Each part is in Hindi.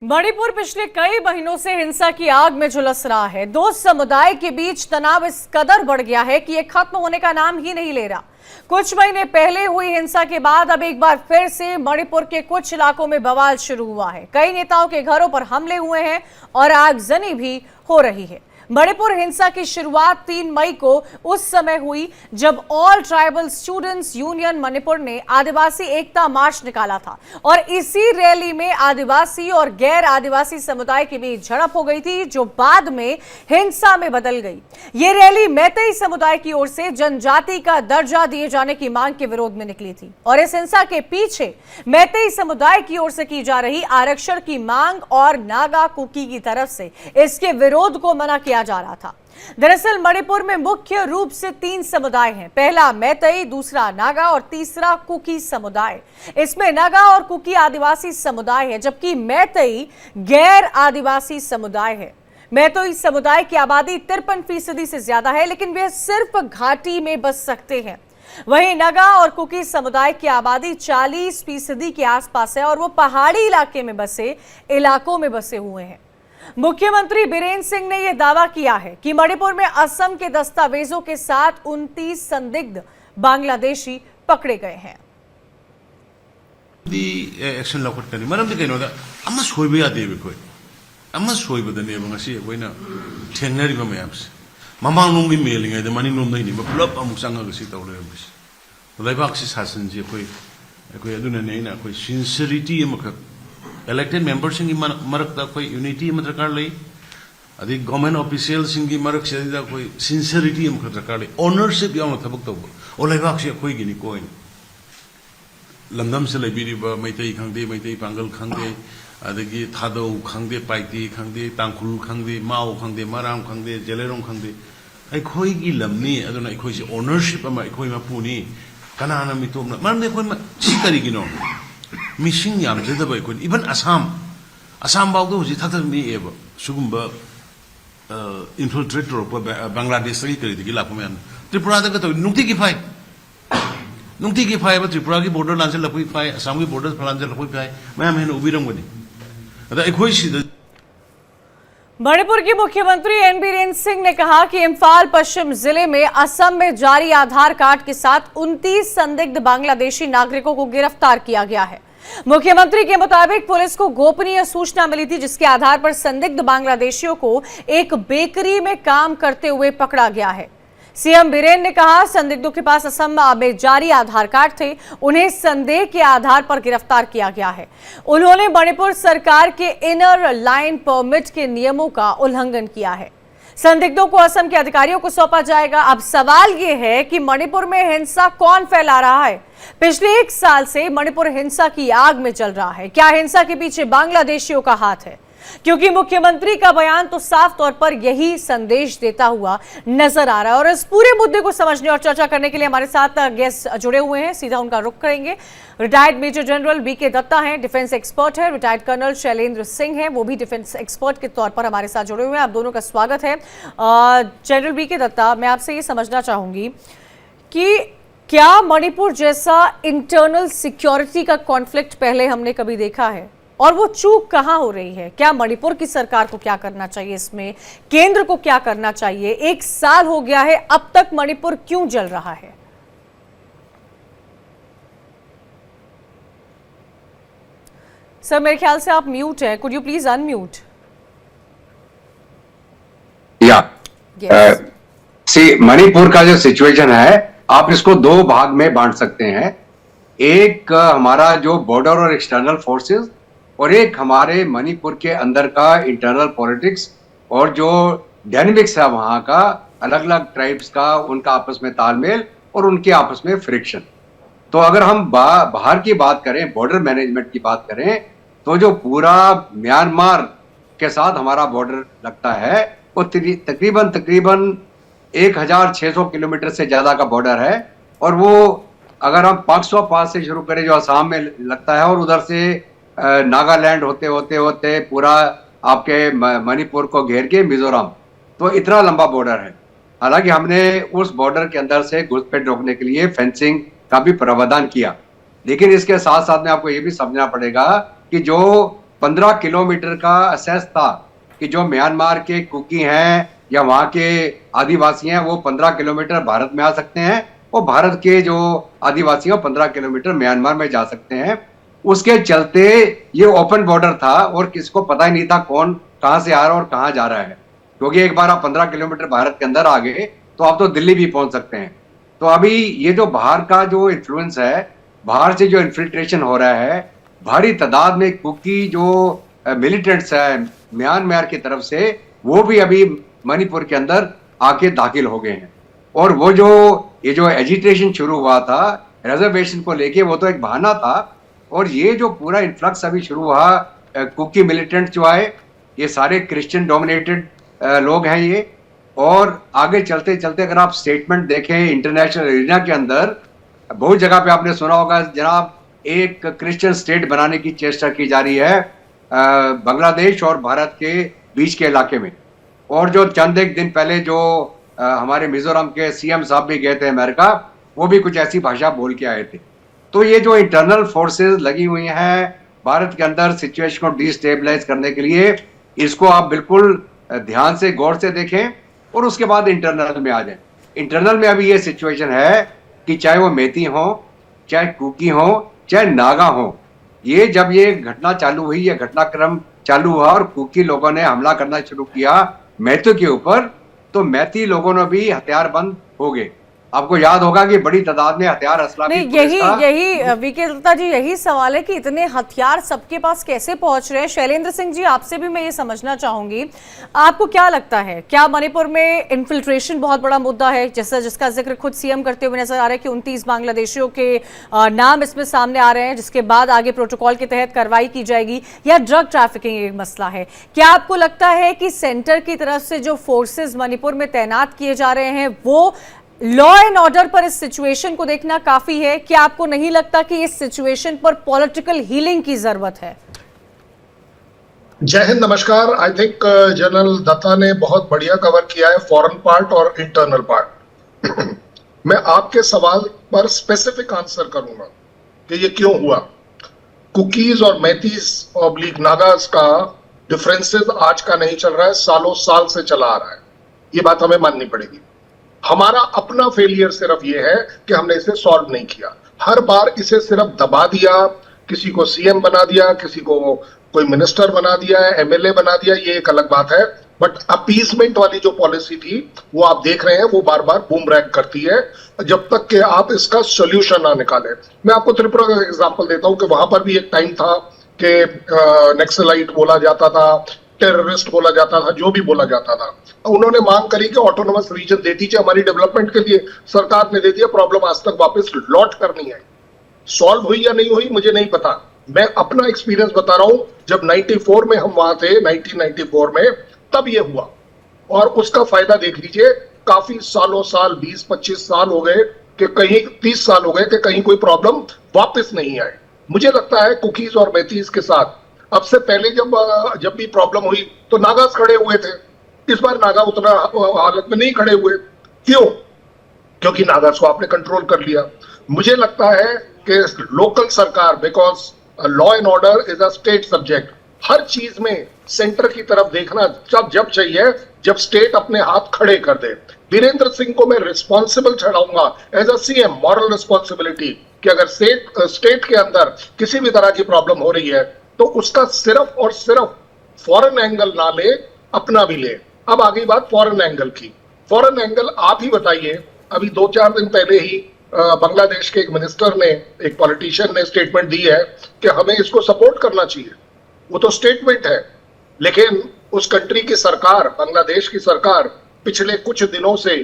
मणिपुर पिछले कई महीनों से हिंसा की आग में झुलस रहा है। दो समुदाय के बीच तनाव इस कदर बढ़ गया है कि ये खत्म होने का नाम ही नहीं ले रहा। कुछ महीने पहले हुई हिंसा के बाद अब एक बार फिर से मणिपुर के कुछ इलाकों में बवाल शुरू हुआ है। कई नेताओं के घरों पर हमले हुए हैं और आगजनी भी हो रही है। मणिपुर हिंसा की शुरुआत 3 मई को उस समय हुई जब all tribal students union Manipur ने आदिवासी एकता मार्च निकाला था और इसी रैली में आदिवासी और गैर आदिवासी समुदाय के बीच झड़प हो गई थी, जो बाद में हिंसा में बदल गई। ये रैली मैतेई समुदाय की ओर से जनजाति का दर्जा दिए जाने की मांग के विरोध में निकली थी और इस हिंसा के पीछे मैतेई समुदाय की ओर से की जा रही आरक्षण की मांग और नागा कुकी की तरफ से इसके विरोध को मना किया जा रहा था। दरअसल मणिपुर में मुख्य रूप से 3 समुदाय हैं। पहला मैतेई, दूसरा नागा और तीसरा कुकी समुदाय। इसमें नागा और कुकी आदिवासी समुदाय है, जबकि मैतेई गैर आदिवासी समुदाय है। मैतेई समुदाय की आबादी 53% से ज्यादा है, लेकिन वे सिर्फ घाटी में बस सकते हैं। वहीं नागा और कुकी समुदाय की आबादी 40% के आसपास है और वो पहाड़ी इलाके में इलाकों में बसे हुए हैं। मुख्यमंत्री बीरेन सिंह ने यह दावा किया है कि मणिपुर में असम के दस्तावेजों के साथ 29 संदिग्ध बांग्लादेशी पकड़े गए हैं। एक्शन लौकटनी मरम कहीं सोब यादे सोबदने ठेंगनरीब मैम से ममांग मेलिंग मनिंग पुलप चंगे तौर लेबाक से सासन से सिंसियरिटी इलेक्टेड मेंबर्स की मरक यूनिटी दरकार ले गवर्नमेंट ऑफिशियल की मरक से सिंसियरिटी दरकार ले ओनरशिप थबक तब और लेबाक से अखोईनी कोई लमदम से लेबीब मैतई खांदे मैतई पांगल खांदे थादौ खांदे पाइती खांदे तांखुल खांदे माओ खांदे माराम खांदे जेलेरों खांदे अखोईगी लमनी अखोईसे ओनरशिप मपुनी कनाना मितोम मरम अखोई करीगिनो मिशिंग यामजदब इवन असम बाउद हुजी थाथमीब सुगुंब इन्फिल्ट्रेट बांग्लादेश कई लाप मैं त्रिपुरा नुटी की फाई त्रिपुरा की बॉर्डर लांचल फाई असम की बॉर्डर लांचल फाई मैम हेन उबीरमगनी मणिपुर की मुख्यमंत्री एन बीरेन सिंह ने कहा कि इम्फाल पश्चिम जिले में असम में जारी आधार कार्ड के साथ 29 संदिग्ध बांग्लादेशी नागरिकों को गिरफ्तार किया गया है। मुख्यमंत्री के मुताबिक पुलिस को गोपनीय सूचना मिली थी, जिसके आधार पर संदिग्ध बांग्लादेशियों को एक बेकरी में काम करते हुए पकड़ा गया है। सीएम बीरेन ने कहा संदिग्धों के पास असम में जारी आधार कार्ड थे, उन्हें संदेह के आधार पर गिरफ्तार किया गया है। उन्होंने मणिपुर सरकार के इनर लाइन परमिट के नियमों का उल्लंघन किया है। संदिग्धों को असम के अधिकारियों को सौंपा जाएगा। अब सवाल यह है कि मणिपुर में हिंसा कौन फैला रहा है? पिछले 1 साल से मणिपुर हिंसा की आग में चल रहा है। क्या हिंसा के पीछे बांग्लादेशियों का हाथ है? क्योंकि मुख्यमंत्री का बयान तो साफ तौर पर यही संदेश देता हुआ नजर आ रहा है। और इस पूरे मुद्दे को समझने और चर्चा करने के लिए हमारे साथ गेस्ट जुड़े हुए हैं, सीधा उनका रुख करेंगे। Retired major general BK Datta हैं, डिफेंस एक्सपर्ट है। रिटायर्ड कर्नल शैलेंद्र सिंह हैं, वो भी डिफेंस एक्सपर्ट के तौर पर हमारे साथ जुड़े हुए हैं। आप दोनों का स्वागत है। जनरल बीके दत्ता, मैं आपसे ये समझना चाहूंगी कि क्या मणिपुर जैसा इंटरनल सिक्योरिटी का कॉन्फ्लिक्ट पहले हमने कभी देखा है और वो चूक कहां हो रही है? क्या मणिपुर की सरकार को क्या करना चाहिए, इसमें केंद्र को क्या करना चाहिए? 1 साल हो गया है, अब तक मणिपुर क्यों जल रहा है? सर, मेरे ख्याल से आप म्यूट हैं। Could you please unmute? Manipur का जो सिचुएशन है, आप इसको 2 भाग में बांट सकते हैं। एक हमारा जो बॉर्डर और एक्सटर्नल फोर्सेस, और एक हमारे मणिपुर के अंदर का इंटरनल पॉलिटिक्स और जो डायनेमिक्स है वहाँ का, अलग अलग ट्राइब्स का, उनका आपस में तालमेल और उनके आपस में फ्रिक्शन। तो अगर हम बाहर की बात करें, बॉर्डर मैनेजमेंट की बात करें, तो जो पूरा म्यांमार के साथ हमारा बॉर्डर लगता है वो तकरीबन 1600 किलोमीटर से ज्यादा का बॉर्डर है। और वो अगर हम पाक्सो पास से शुरू करें जो असम में लगता है, और उधर से नागालैंड होते होते होते पूरा आपके मणिपुर को घेर के मिजोरम, तो इतना लंबा बॉर्डर है। हालांकि हमने उस बॉर्डर के अंदर से घुसपैठ रोकने के लिए फेंसिंग का भी प्रावधान किया, लेकिन इसके साथ साथ में आपको ये भी समझना पड़ेगा कि जो 15 किलोमीटर का असेस था कि जो म्यांमार के कुकी हैं या वहाँ के आदिवासी हैं वो 15 किलोमीटर भारत में आ सकते हैं, और भारत के जो आदिवासी हैं 15 किलोमीटर म्यांमार में जा सकते हैं। उसके चलते ये ओपन बॉर्डर था और किसको पता ही नहीं था कौन कहाँ से आ रहा है और कहाँ जा रहा है, क्योंकि एक बार आप 15 किलोमीटर भारत के अंदर आ गए तो आप तो दिल्ली भी पहुंच सकते हैं। तो अभी ये जो बाहर का जो इन्फ्लुएंस है, बाहर से जो इन्फिल्ट्रेशन हो रहा है, भारी तादाद में कुकी जो मिलिटेंट्स है म्यांमार की तरफ से, वो भी अभी मणिपुर के अंदर आके दाखिल हो गए हैं। और वो जो ये जो एजिटेशन शुरू हुआ था रिजर्वेशन को लेके, वो तो एक बहाना था। और ये जो पूरा इन्फ्लक्स अभी शुरू हुआ, कुकी मिलिटेंट जो आए, ये सारे क्रिश्चियन डोमिनेटेड लोग हैं ये। और आगे चलते चलते अगर आप स्टेटमेंट देखें इंटरनेशनल एरिना के अंदर, बहुत जगह पे आपने सुना होगा जनाब, एक क्रिश्चियन स्टेट बनाने की चेष्टा की जा रही है बांग्लादेश और भारत के बीच के इलाके में। और जो चंद एक दिन पहले जो हमारे मिजोरम के सीएम साहब भी गए थे अमेरिका, वो भी कुछ ऐसी भाषा बोल के आए थे। तो ये जो इंटरनल फोर्सेस लगी हुई हैं भारत के अंदर सिचुएशन को डिस्टेबलाइज करने के लिए, इसको आप बिल्कुल ध्यान से गौर से देखें और उसके बाद इंटरनल में आ जाएं। इंटरनल में अभी ये सिचुएशन है कि चाहे वो मेती हो, चाहे कुकी हो, चाहे नागा हो, ये जब ये घटना चालू हुई, ये घटनाक्रम चालू हुआ और कुकी लोगों ने हमला करना शुरू किया मैती के ऊपर, तो मैती लोगों ने भी हथियारबंद हो गए। आपको याद होगा कि बड़ी तादाद में हथियार असला भी यही वीके दत्ता जी, यही सवाल है कि इतने हथियार सबके पास कैसे पहुंच रहे हैं। शैलेंद्र सिंह जी, आपसे भी मैं ये समझना चाहूंगी, आपको क्या लगता है, क्या मणिपुर में इन्फिल्ट्रेशन बहुत बड़ा मुद्दा है, जैसा जिसका जिक्र खुद सीएम करते हुए नजर आ रहा है कि 29 बांग्लादेशियों के नाम इसमें सामने आ रहे हैं, जिसके बाद आगे प्रोटोकॉल के तहत कार्रवाई की जाएगी, या ड्रग ट्रैफिकिंग एक मसला है? क्या आपको लगता है कि सेंटर की तरफ से जो फोर्सेज मणिपुर में तैनात किए जा रहे हैं वो लॉ एंड ऑर्डर पर इस सिचुएशन को देखना काफी है? क्या आपको नहीं लगता कि इस सिचुएशन पर पॉलिटिकल हीलिंग की जरूरत है? जय हिंद, नमस्कार। आई थिंक जनरल दत्ता ने बहुत बढ़िया कवर किया है फॉरेन पार्ट और इंटरनल पार्ट। मैं आपके सवाल पर स्पेसिफिक आंसर करूंगा कि ये क्यों हुआ। कुकीज और मैतीस ऑब्लिक नागास का डिफरेंसेस आज का नहीं चल रहा है, सालों साल से चला आ रहा है। ये बात हमें माननी पड़ेगी। हमारा अपना फेलियर सिर्फ ये है कि हमने इसे सॉल्व नहीं किया। हर बार इसे सिर्फ दबा दिया, किसी को सीएम बना दिया, किसी को कोई मिनिस्टर बना दिया, एमएलए बना दिया, ये एक अलग बात है। बट अपीजमेंट वाली जो पॉलिसी थी वो आप देख रहे हैं, वो बार बार बूमरैंग करती है जब तक कि आप इसका सोल्यूशन ना निकालें। मैं आपको त्रिपुरा का एग्जांपल देता हूं कि वहां पर भी एक टाइम था कि नक्सलाइट बोला जाता था, टेररिस्ट बोला जाता था, जो भी बोला जाता था। उन्होंने मांग करी कि ऑटोनोमस रीजन दे दीजिए हमारी डेवलपमेंट के लिए, सरकार ने दे दिया। प्रॉब्लम आज तक वापस लौट कर नहीं आई। सॉल्व हुई या नहीं हुई मुझे नहीं पता, मैं अपना एक्सपीरियंस बता रहा हूं। जब 94 में हम वहां थे, 1994 में, तब ये हुआ। और उसका फायदा देख लीजिए, काफी सालों साल, 20-25 साल हो गए कि कहीं 30 साल हो गए कि कहीं कोई प्रॉब्लम वापस नहीं आई। मुझे लगता है कुकीज और मैतीस के साथ अब से पहले जब भी प्रॉब्लम हुई तो नागास खड़े हुए थे। इस बार नागा उतना हालत में नहीं खड़े हुए। क्यों? क्योंकि नागास को आपने कंट्रोल कर लिया। मुझे लगता है कि लोकल सरकार, because law and order is a state subject, हर चीज में सेंटर की तरफ देखना जब चाहिए जब स्टेट अपने हाथ खड़े कर दे। वीरेंद्र सिंह को मैं रिस्पॉन्सिबल ठहराऊंगा as a CM, moral responsibility, कि अगर स्टेट के अंदर किसी भी तरह की प्रॉब्लम हो रही है तो उसका सिर्फ और सिर्फ फॉरेन एंगल ना ले, अपना भी ले। अब आ गई बात फॉरेन एंगल की। फॉरेन एंगल आप ही बताइए। अभी 2-4 दिन पहले ही बांग्लादेश के एक मिनिस्टर ने, एक पॉलिटिशियन ने स्टेटमेंट दी है कि हमें इसको सपोर्ट करना चाहिए। वो तो स्टेटमेंट है, लेकिन उस कंट्री की सरकार, बांग्लादेश की सरकार, पिछले कुछ दिनों से,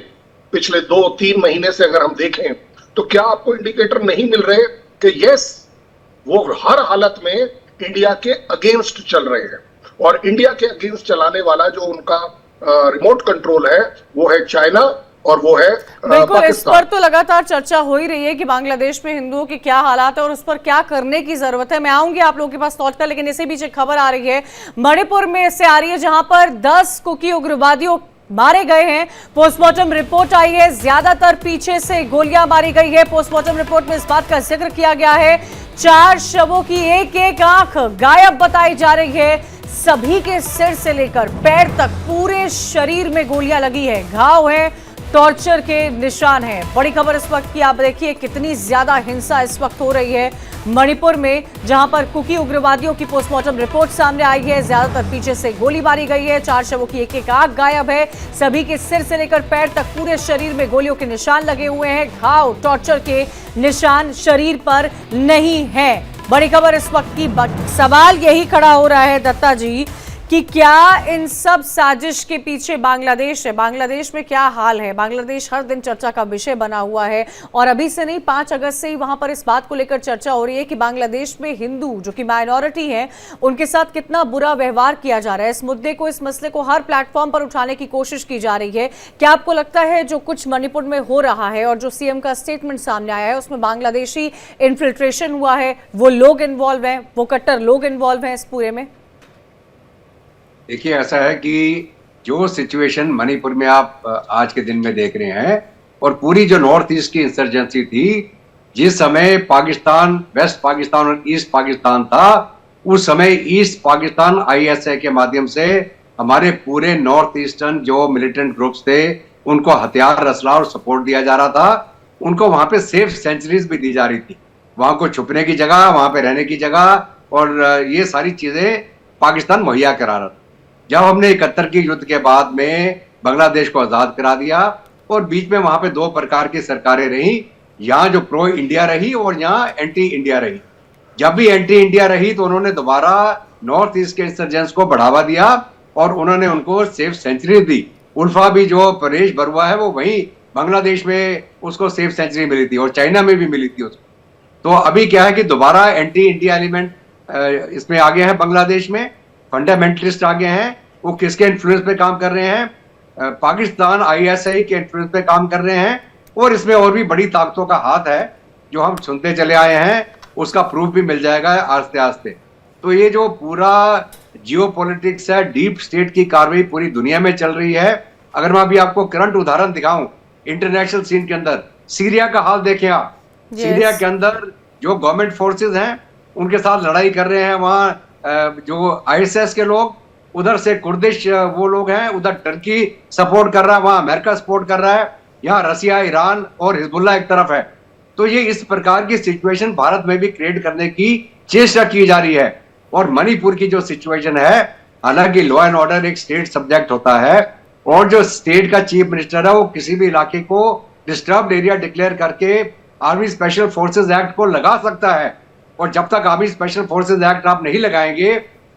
पिछले 2-3 महीने से अगर हम देखें तो क्या आपको इंडिकेटर नहीं मिल रहे कि यस, वो हर हालत में इंडिया के अगेंस्ट चल रहे हैं। और इंडिया के अगेंस्ट चलाने वाला जो उनका रिमोट कंट्रोल है वो है चाइना और वो है बिल्कुल। इस पर तो लगातार चर्चा हो ही रही है कि बांग्लादेश में हिंदुओं के क्या हालात है और उस पर क्या करने की जरूरत है। मैं आऊंगी आप लोगों के पास लौट कर, लेकिन इसी बीच एक खबर आ रही है मणिपुर में से आ रही है, जहां पर 10 कुकी उग्रवादियों मारे गए हैं। पोस्टमार्टम रिपोर्ट आई है, ज्यादातर पीछे से गोलियां मारी गई है। पोस्टमार्टम रिपोर्ट में इस बात का जिक्र किया गया है 4 शवों की एक एक आंख गायब बताई जा रही है। सभी के सिर से लेकर पैर तक पूरे शरीर में गोलियां लगी है, घाव है, टॉर्चर के निशान हैं। बड़ी खबर इस वक्त की, आप देखिए कितनी ज्यादा हिंसा इस वक्त हो रही है मणिपुर में, जहां पर कुकी उग्रवादियों की पोस्टमार्टम रिपोर्ट सामने आई है। ज्यादातर पीछे से गोली मारी गई है, 4 शवों की एक एक आंख गायब है, सभी के सिर से लेकर पैर तक पूरे शरीर में गोलियों के निशान लगे हुए हैं, घाव, टॉर्चर के निशान शरीर पर नहीं है। बड़ी खबर इस वक्त की, सवाल यही खड़ा हो रहा है दत्ता जी कि क्या इन सब साजिश के पीछे बांग्लादेश है? बांग्लादेश में क्या हाल है? बांग्लादेश हर दिन चर्चा का विषय बना हुआ है और अभी से नहीं, 5 अगस्त से ही वहां पर इस बात को लेकर चर्चा हो रही है कि बांग्लादेश में हिंदू जो कि माइनॉरिटी है उनके साथ कितना बुरा व्यवहार किया जा रहा है। इस मुद्दे को, इस मसले को हर प्लेटफॉर्म पर उठाने की कोशिश की जा रही है। क्या आपको लगता है जो कुछ मणिपुर में हो रहा है और जो सीएम का स्टेटमेंट सामने आया है उसमें बांग्लादेशी इन्फिल्ट्रेशन हुआ है, वो लोग इन्वॉल्व हैं, वो कट्टर लोग इन्वॉल्व हैं इस पूरे में? देखिए, ऐसा है कि जो सिचुएशन मणिपुर में आप आज के दिन में देख रहे हैं और पूरी जो नॉर्थ ईस्ट की इंसर्जेंसी थी, जिस समय पाकिस्तान, वेस्ट पाकिस्तान और ईस्ट पाकिस्तान था, उस समय ईस्ट पाकिस्तान ISI के माध्यम से हमारे पूरे नॉर्थ ईस्टर्न जो मिलिटेंट ग्रुप्स थे उनको हथियार, असला और सपोर्ट दिया जा रहा था। उनको वहां पे सेफ सेंचुरीज भी दी जा रही थी, वहां को छुपने की जगह, वहां पे रहने की जगह, और ये सारी चीजें पाकिस्तान मुहैया करा रहा था। जब हमने 71 की युद्ध के बाद में बांग्लादेश को आजाद करा दिया और बीच में वहां पे 2 प्रकार की सरकारें रही, यहाँ जो प्रो इंडिया रही और यहाँ एंटी इंडिया रही। जब भी एंटी इंडिया रही तो उन्होंने दोबारा नॉर्थ ईस्ट के इंसर्जेंस को बढ़ावा दिया और उन्होंने उनको सेफ सेंचुरी दी। उल्फा भी जो परेश बरुआ है वो वहीं बांग्लादेश में उसको सेफ सेंचुरी मिली थी और चाइना में भी मिली थी उसको। तो अभी क्या है कि दोबारा एंटी इंडिया एलिमेंट इसमें आ गया है बांग्लादेश में, फंडामेंटलिस्ट आ गए हैं। वो किसके इन्फ्लुएंस पे काम कर रहे हैं? पाकिस्तान ISI के इन्फ्लुएंस पे काम कर रहे हैं। और इसमें और भी बड़ी ताकतों का हाथ है जो हम सुनते चले आए हैं, उसका प्रूफ भी मिल जाएगा आस्ते आस्ते। तो ये जो पूरा जियोपॉलिटिक्स है, डीप स्टेट की कार्रवाई पूरी दुनिया में चल रही है। अगर मैं अभी आपको करंट उदाहरण दिखाऊं इंटरनेशनल सीन के अंदर, सीरिया का हाल देखें आप। सीरिया के अंदर जो गवर्नमेंट फोर्सेस हैं उनके साथ लड़ाई कर रहे हैं, वहाँ जो ISIS के लोग, उधर से कुर्दिश वो लोग हैं, उधर टर्की सपोर्ट कर रहा है, वहां अमेरिका सपोर्ट कर रहा है, यहाँ रसिया, ईरान और हिजबुल्लाह एक तरफ है। तो ये इस प्रकार की सिचुएशन भारत में भी क्रिएट करने की चेष्टा की जा रही है। और मणिपुर की जो सिचुएशन है, हालांकि लॉ एंड ऑर्डर एक स्टेट सब्जेक्ट होता है और जो स्टेट का चीफ मिनिस्टर है वो किसी भी इलाके को डिस्टर्ब्ड एरिया डिक्लेयर करके आर्मी स्पेशल फोर्सेज एक्ट को लगा सकता है। और जब तक आर्मी स्पेशल फोर्सेज एक्ट आप नहीं लगाएंगे,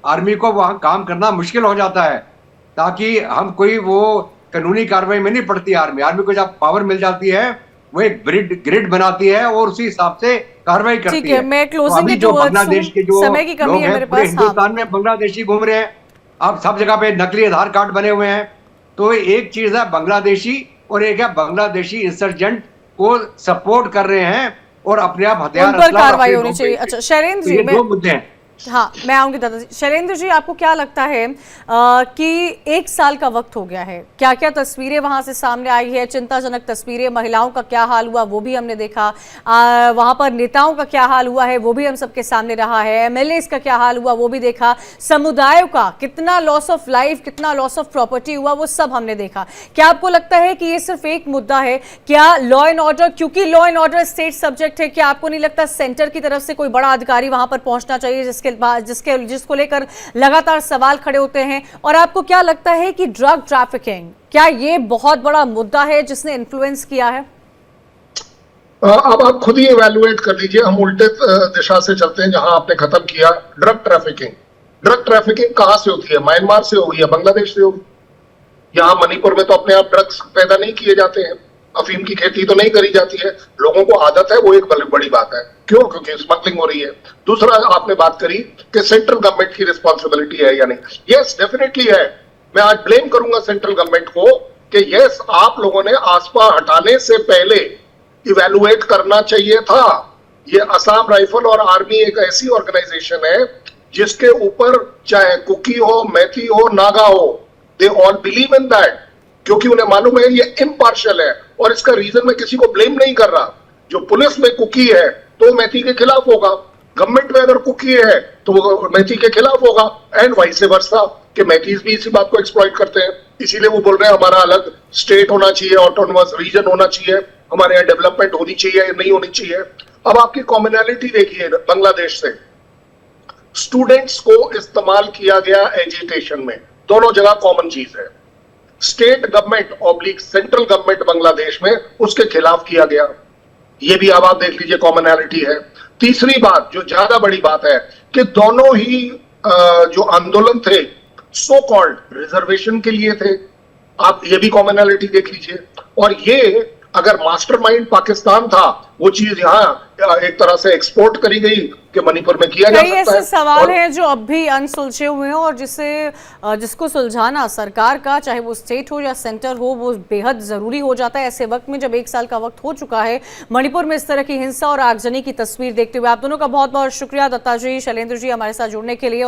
आर्मी को वहां काम करना मुश्किल हो जाता है। ताकि हम कोई वो कानूनी कार्रवाई में नहीं पड़ती आर्मी को जब पावर मिल जाती है वो एक ग्रिड बनाती है और उसी हिसाब से कार्रवाई करती है। मैं क्लोजिंग तो जो बांग्लादेश के जो समय की कमी लोग है मेरे हैं पूरे पास, हिंदुस्तान में बांग्लादेशी घूम रहे हैं। अब सब जगह पे नकली आधार कार्ड बने हुए हैं। तो एक चीज है बांग्लादेशी और एक है बांग्लादेशी इंसर्जेंट को सपोर्ट कर रहे हैं और अपने आप हथियार, उन पर कार्रवाई होनी चाहिए। अच्छा शैलेंद्र जी, 2 मुद्दे हैं। हाँ, मैं आऊंगी दादाजी। शैलेंद्र जी, आपको क्या लगता है कि 1 साल का वक्त हो गया है, क्या क्या तस्वीरें वहां से सामने आई है? चिंताजनक तस्वीरें, महिलाओं का क्या हाल हुआ वो भी हमने देखा, वहां पर नेताओं का क्या हाल हुआ है वो भी हम सबके सामने रहा है, MLAs का क्या हाल हुआ वो भी देखा, समुदायों का कितना लॉस ऑफ लाइफ, कितना लॉस ऑफ प्रॉपर्टी हुआ वो सब हमने देखा। क्या आपको लगता है कि ये सिर्फ एक मुद्दा है? क्या लॉ एंड ऑर्डर, क्योंकि law and order state subject है, क्या आपको नहीं लगता सेंटर की तरफ से कोई बड़ा अधिकारी वहां पर पहुंचना चाहिए जिसको लेकर लगातार सवाल खड़े होते हैं? और आपको क्या लगता है कि ड्रग ट्रैफिकिंग, क्या ये बहुत बड़ा मुद्दा है जिसने इन्फ्लुएंस किया है? अब आप खुद ही इवैल्यूएट कर लीजिए। हम उल्टे दिशा से चलते हैं जहां आपने खत्म किया। ड्रग ट्रैफिकिंग कहां से होती है? म्यांमार से होगी या बांग्लादेश से होगी? यहाँ मणिपुर में तो अपने आप ड्रग्स पैदा नहीं किए जाते हैं, अफीम की खेती तो नहीं करी जाती है, लोगों को आदत है, वो एक बड़ी बात है। क्यों? क्योंकि स्मगलिंग हो रही है। दूसरा, आपने बात करी कि सेंट्रल गवर्नमेंट की रिस्पॉन्सिबिलिटी है या नहीं। यस, डेफिनेटली है। मैं आज ब्लेम करूंगा सेंट्रल गवर्नमेंट को कि यस, आप लोगों ने आसपा हटाने से पहले इवैल्यूएट करना चाहिए था। ये असम राइफल और आर्मी एक ऐसी ऑर्गेनाइजेशन है जिसके ऊपर चाहे कुकी हो, मैती हो, नागा हो, they all believe in that क्योंकि उन्हें मालूम है ये इम्पार्शियल है। और इसका रीजन मैं किसी को ब्लेम नहीं कर रहा। जो पुलिस में कुकी है तो मैथी के खिलाफ होगा, गवर्नमेंट में अगर कुकी है तो वो मैथी के खिलाफ होगा, एंड वाइस वर्सा कि मैथीज भी इसी बात को एक्सप्लॉइट करते हैं। इसीलिए वो बोल रहे हैं हमारा अलग स्टेट होना चाहिए, ऑटोनोमस रीजन होना चाहिए, हमारे यहाँ डेवलपमेंट होनी चाहिए या नहीं होनी चाहिए। अब आपकी कॉमनैलिटी देखिए बांग्लादेश से, स्टूडेंट्स को इस्तेमाल किया गया एजिटेशन में, दोनों जगह कॉमन चीज है। State government oblique central government Bangladesh में उसके खिलाफ किया गया, ये भी अब आप देख लीजिए कॉमनैलिटी है। तीसरी बात जो ज्यादा बड़ी बात है कि दोनों ही जो आंदोलन थे सो कॉल्ड रिजर्वेशन के लिए थे, आप ये भी कॉमनैलिटी देख लीजिए। और ये अगर मास्टरमाइंड पाकिस्तान था, वो चीज यहाँ एक तरह से एक्सपोर्ट करी गई कि मणिपुर में किया जा कई सकता ऐसे है। सवाल हैं जो अब भी अनसुलझे हुए हैं और जिसको सुलझाना सरकार का, चाहे वो स्टेट हो या सेंटर हो, वो बेहद जरूरी हो जाता है ऐसे वक्त में जब 1 साल का वक्त हो चुका है मणिपुर में इस तरह की हिंसा और आगजनी की तस्वीर देखते हुए। आप दोनों का बहुत बहुत शुक्रिया दत्ता जी, शैलेंद्र जी, हमारे साथ जुड़ने के लिए।